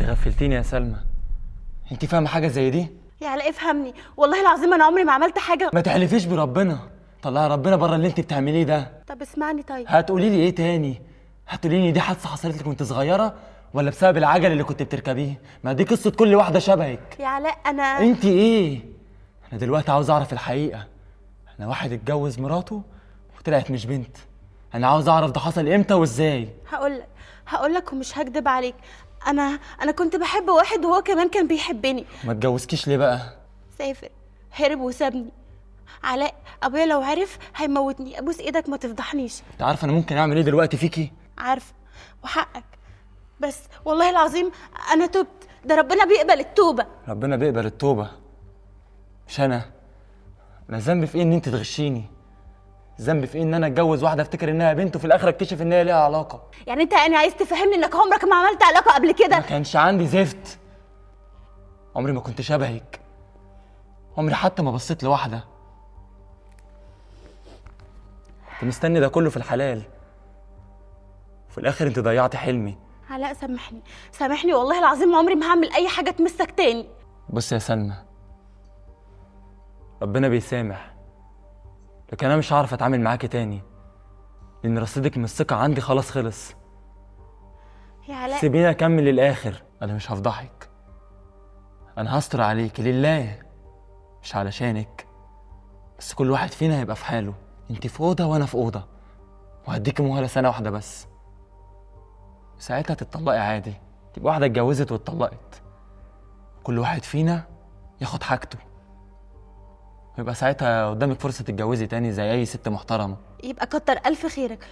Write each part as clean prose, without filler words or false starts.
انت غفلتيني يا سلمى. انت فاهمه حاجه زي دي؟ يا علاء افهمني، والله العظيم انا عمري ما عملت حاجه. ما تحلفيش بربنا، طلعي ربنا بره اللي انت بتعمليه ده. طب اسمعني طيب. هتقولي لي ايه تاني؟ هتقولي لي دي حادثه حصلت لك وانت صغيره ولا بسبب العجل اللي كنت بتركبيه؟ ما دي قصه كل واحده شبهك. يا علاء انا انت ايه؟ انا دلوقتي عاوز اعرف الحقيقه. انا واحد اتجوز مراته وطلعت مش بنت. انا عاوز اعرف ده حصل امتى وازاي. هقول لك ومش هكدب عليك. انا كنت بحب واحد وهو كمان كان بيحبني. ما اتجوزكيش ليه بقى؟ سافر، هرب وسابني. علاء ابويا لو عرف هيموتني. ابوس ايدك ما تفضحنيش. انت عارفه انا ممكن اعمل ايه دلوقتي فيكي؟ عارفه وحقك، بس والله العظيم انا تبت. ده ربنا بيقبل التوبه. ربنا بيقبل التوبه مش انا ذنبي في ايه ان انت تغشيني؟ ذنبي في ايه ان انا اتجوز واحده افتكر انها بنت وفي الاخر اكتشف ان هي ليها علاقه؟ يعني انت عايز تفهمني انك عمرك ما عملت علاقه قبل كده؟ ما كانش عندي زفت. عمري ما كنت شبهك. عمري حتى ما بصيت لواحده. كنت مستني ده كله في الحلال وفي الاخر انت ضيعتي حلمي. علاء سامحني والله العظيم عمري ما هعمل اي حاجه تمسك تاني. بص يا سلمى، ربنا بيسامح، لكن انا مش هعرف اتعامل معاكي تاني لان رصيدك من الثقه عندي خلاص خلص. يا علاء سيبيني اكمل للاخر. انا مش هفضحك، انا هستر عليكي لله مش علشانك. بس كل واحد فينا هيبقى في حاله. انت في اوضه وانا في اوضه، وهديكي مهله سنه واحده بس. ساعتها تتطلقي عادي، تبقى واحده اتجوزت واتطلقت. كل واحد فينا ياخد حاجته، ويبقى ساعتها قدامك فرصه تتجوزي تاني زي اي ست محترمه. يبقى كتر الف خيرك.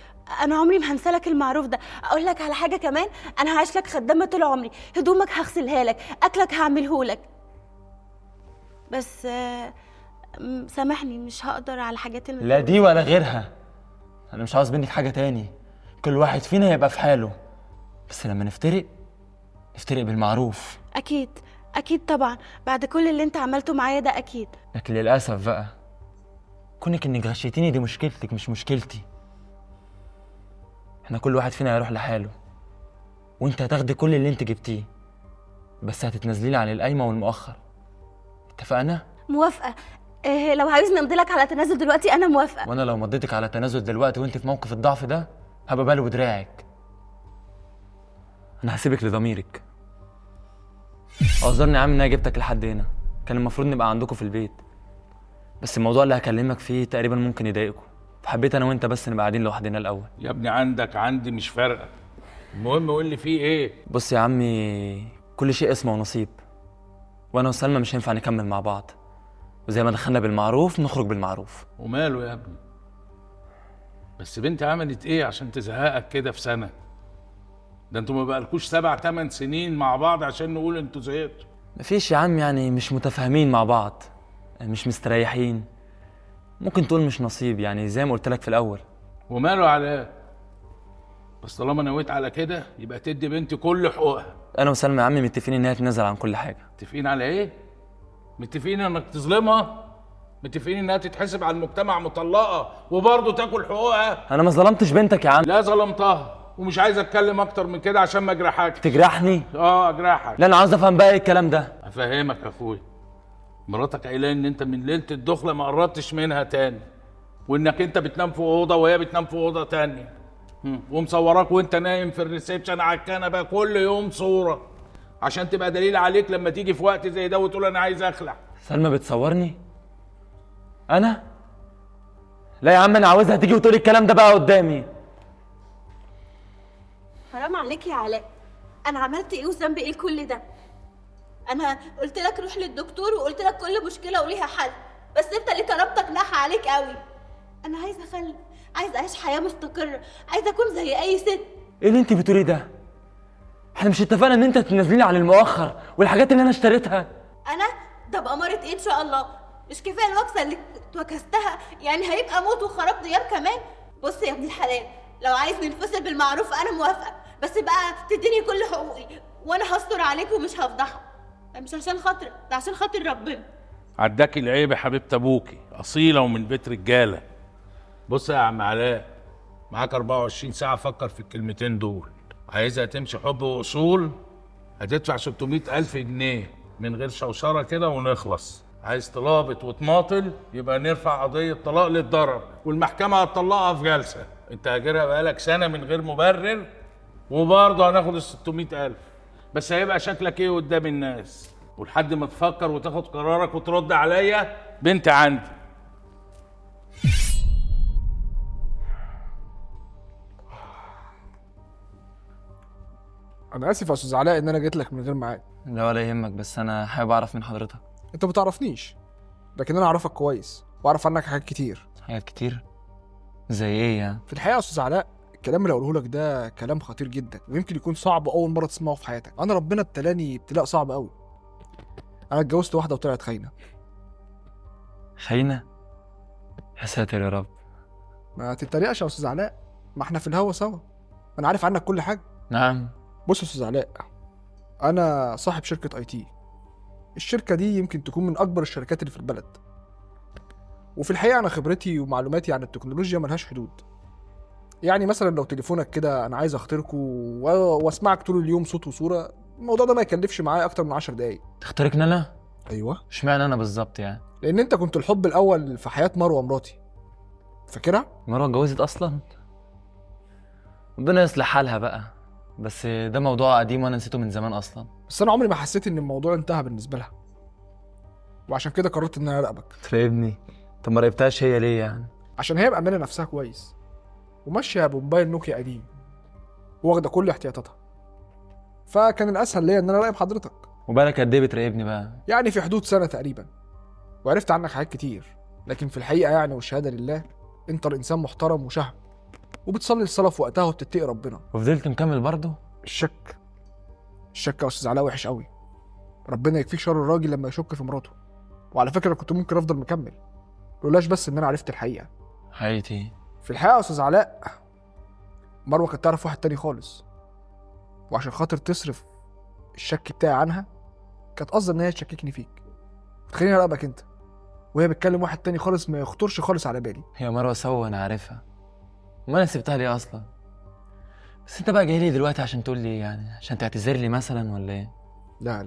انا عمري ما هنسالك المعروف ده. اقول لك على حاجه كمان، انا هعيش لك خدامه طول عمري. هدومك هغسلها لك، اكلك هعمله لك. بس سامحني مش هقدر على حاجات لا دي ولا غيرها. انا مش عاوز منك حاجه تاني. كل واحد فينا يبقى في حاله، بس لما نفترق بالمعروف. اكيد طبعا، بعد كل اللي انت عملته معايا ده اكيد. لكن للاسف بقى كونك انك غشيتيني دي مشكلتك مش مشكلتي. احنا كل واحد فينا هيروح لحاله، وانت هتاخدي كل اللي انت جبتيه، بس هتتنازلي لي عن القايمه والمؤخر. اتفقنا؟ موافقه. لو عايزني امضيلك على تنازل دلوقتي انا موافقه. وانا لو مضيتك على تنازل دلوقتي وانت في موقف الضعف ده هبقى بلو دراعك. انا هسيبك لضميرك. اعذرني يا عم ان انا جبتك لحد هنا، كان المفروض نبقى عندكم في البيت، بس الموضوع اللي هكلمك فيه تقريبا ممكن يضايقكم، فحبيت انا وانت بس نبقى قاعدين لوحدنا الاول. يا ابني عندي مش فارقه. المهم قول لي فيه ايه. بص يا عمي، كل شيء اسمه ونصيب، وانا وسلمى مش هينفع نكمل مع بعض، وزي ما دخلنا بالمعروف نخرج بالمعروف. وماله يا ابني؟ بس بنتي عملت ايه عشان تزهقك كده في سنه؟ ده انتوا ما بقالكوش 7 8 سنين مع بعض عشان نقول انتوا زهقتوا. مفيش يا عم، يعني مش متفاهمين مع بعض، مش مستريحين. ممكن تقول مش نصيب، يعني زي ما قلت لك في الاول. وماله علاء؟ بس طالما نويت على كده يبقى تدي بنتي كل حقوقها. انا وسلمى يا عم متفقين ان هي تنزل عن كل حاجه. متفقين على ايه؟ متفقين انك تظلمها؟ متفقين انها تتحسب على المجتمع مطلقه وبرضه تاكل حقوقها؟ انا ما ظلمتش بنتك يا عم. لا ظلمتها، ومش عايز اتكلم اكتر من كده عشان ما اجرحكش. تجرحني؟ اجرحك. لا انا عاوز افهم بقى ايه الكلام ده. افهمك يا اخويا. مراتك قايله ان انت من ليله الدخله ما قربتش منها تاني، وانك انت بتنام في اوضه وهي بتنام في اوضه تانيه، ومصوراك وانت نايم في الريسبشن على الكنبه كل يوم صوره عشان تبقى دليل عليك لما تيجي في وقت زي ده وتقول انا عايز اخلع. سلمى بتصورني انا؟ لا يا عم انا عاوزها تيجي وتقول الكلام ده بقى قدامي. حرام عليك يا علاء، انا عملت ايه وذنبي ايه لكل ده؟ انا قلت لك روح للدكتور وقلت لك كل مشكله وليها حل، بس انت اللي كرامتك ناحيه عليك قوي. انا عايزه اخلف، عايزه اعيش حياه مستقره، عايزه اكون زي اي ست. ايه اللي انت بتقوليه ده؟ احنا مش اتفقنا ان انت تنزليني عن المؤخر والحاجات اللي انا اشتريتها؟ انا ده بأمارة ايه ان شاء الله؟ مش كفايه الوكسه اللي اتوكستها؟ يعني هيبقى موت وخراب ديار كمان؟ بص يا ابن الحلال، لو عايز ننفصل بالمعروف انا موافقه، بس بقى تديني كل حقوقي وانا هستر عليك ومش هفضحك. مش عشان خاطرك، ده عشان خاطر ربنا. عداكي العيب يا حبيبه ابوكي، اصيله ومن بيت رجاله. بص يا عم علاء، معاك 24 ساعه فكر في الكلمتين دول. عايزها تمشي حب واصول، هتدفع 600,000 جنيه من غير شوشره كده ونخلص. عايز تلابط وتماطل يبقى نرفع قضيه طلاق للضرر والمحكمه هتطلقها في جلسه. انت هاجرها بقالك سنه من غير مبرر وبرضه هناخد ال 600,000، بس هيبقى شكلك ايه قدام الناس؟ ولحد ما تفكر وتاخد قرارك وترد عليا بنت عندي. انا اسف يا استاذ علاء ان انا جيت لك من غير ميعاد. لا ولا يهمك، بس انا حابب اعرف من حضرتك. انت ما تعرفنيش، لكن انا اعرفك كويس واعرف عنك حاجات كتير. حاجات كتير؟ زي ايه يعني؟ في الحقيقه يا استاذ علاء الكلام اللي هقوله لك ده كلام خطير جدا، ويمكن يكون صعب اول مره تسمعه في حياتك. انا ربنا ابتلاني ابتلاء صعب قوي. انا اتجوزت واحده وطلعت خاينه. خاينه؟ يا ساتر يا رب. ما تتريقش يا استاذ علاء، ما احنا في الهوا سوا، انا عارف عنك كل حاجه. نعم. بص يا استاذ علاء، انا صاحب شركه اي تي. الشركه دي يمكن تكون من اكبر الشركات اللي في البلد، وفي الحقيقه انا خبرتي ومعلوماتي عن التكنولوجيا ملهاش حدود. يعني مثلا لو تليفونك كده انا عايز اخترقه واسمعك طول اليوم صوت وصوره، الموضوع ده ما يكلفش معايا اكتر من 10 دقايق. تخترقني انا؟ ايوه، اشمعنى انا بالظبط يعني؟ لان انت كنت الحب الاول في حياه مروه مراتي، فاكرها؟ مروه اتجوزت اصلا؟ ربنا يصلح حالها بقى، بس ده موضوع قديم وانا نسيته من زمان اصلا. بس انا عمري ما حسيت ان الموضوع انتهى بالنسبه لها، وعشان كده قررت ان انا اراقبك. تراقبني؟ طب ما راقبتهاش هي ليه يعني؟ عشان هي مأمنه نفسها كويس، وماشيه بموبايل نوكيا قديم، واخده كل احتياطاتها، فكان الاسهل ليا ان انا اراقب حضرتك. وبالك قد ايه بتراقبني بقى؟ يعني في حدود سنه تقريبا، وعرفت عنك حاجات كتير، لكن في الحقيقه يعني والشهاده لله انت انسان محترم وشهم، وبتصلي الصلاه في وقتها وبتتقي ربنا. وفضلت مكمل برضه؟ الشك يا استاذ علاء وحش قوي، ربنا يكفيك شر الراجل لما يشك في مراته. وعلى فكره كنت ممكن افضل مكمل لولاش بس ان انا عرفت الحقيقه. حقيقتي؟ في الحقيقه يا استاذ علاء مروه كانت تعرف واحد تاني خالص، وعشان خاطر تصرف الشك بتاعي عنها كانت قصدها ان هي تشككني فيك وتخليني اراقبك انت، وهي بتكلم واحد تاني خالص ما يخطرش خالص على بالي. هي مروه سوا انا عارفها، وما انا سبتها ليه اصلا؟ بس انت بقى جاي لي دلوقتي عشان تقول لي ايه يعني؟ عشان تعتذر لي مثلا ولا ايه؟ لا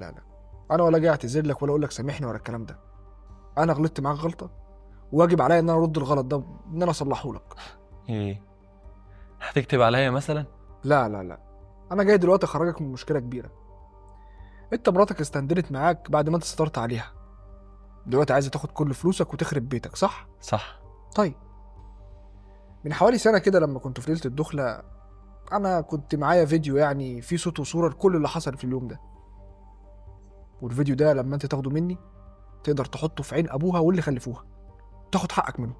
انا ولا جاي اعتذر لك ولا اقول لك سامحني ولا الكلام ده. انا غلطت معاك غلطه، وواجب عليا ان انا ارد الغلط ده، ان انا اصلحه لك. ايه؟ هتكتب عليا مثلا؟ لا انا جاي دلوقتي اخرجك من مشكله كبيره. انت مراتك استندلت معاك بعد ما انت سترت عليها، دلوقتي عايزه تاخد كل فلوسك وتخرب بيتك، صح؟ صح. طيب من حوالي سنه كده لما كنت في ليله الدخله، انا كنت معايا فيديو يعني فيه صوت وصوره لكل اللي حصل في اليوم ده، والفيديو ده لما انت تاخده مني تقدر تحطه في عين ابوها واللي خلفوها، تاخد حقك منه،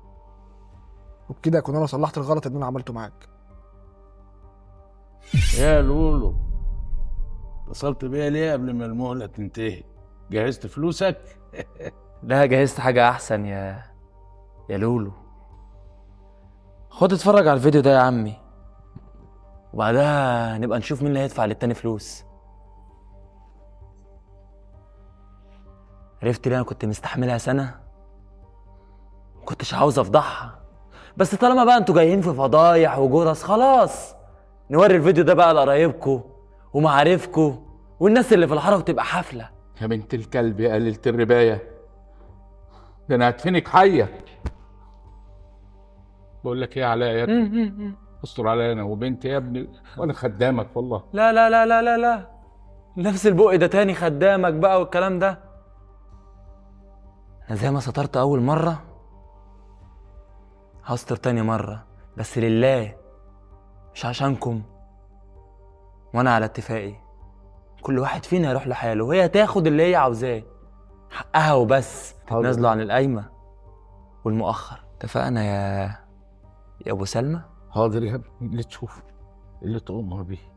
وبكده اكون انا صلحت الغلط اللي انا عملته معاك. يا لولو، اتصلت بيا ليه قبل ما المهله تنتهي؟ جهزت فلوسك؟ لا جهزت حاجه احسن يا لولو. خد اتفرج على الفيديو ده يا عمي، وبعدها نبقى نشوف مين اللي هيدفع للتاني فلوس. عرفت ليه انا كنت مستحملها سنه؟ مكنتش عاوز افضحها، بس طالما بقى انتوا جايين في فضايح وجرس، خلاص نوري الفيديو ده بقى لقرايبكوا ومعارفكوا والناس اللي في الحاره، وتبقى حفله. يا بنت الكلب يا قليلة الرباية، ده انا هدفنك حية. بقول لك ايه يا علاء يا ابني، استر عليا انا وبنتي يا ابني، وانا خدامك والله. لا لا لا لا لا لا، نفس البق ده تاني، خدامك بقى والكلام ده. انا زي ما سترت اول مره هستر تاني مره، بس لله مش عشانكم. وانا على اتفاقي، كل واحد فينا يروح لحاله، وهي تاخد اللي هي عاوزاه، حقها وبس، تتنازلوا عن القايمه والمؤخر. اتفقنا يا ابو سلمى؟ حاضر يا ابني، اللي تشوفه اللي تؤمر بيه.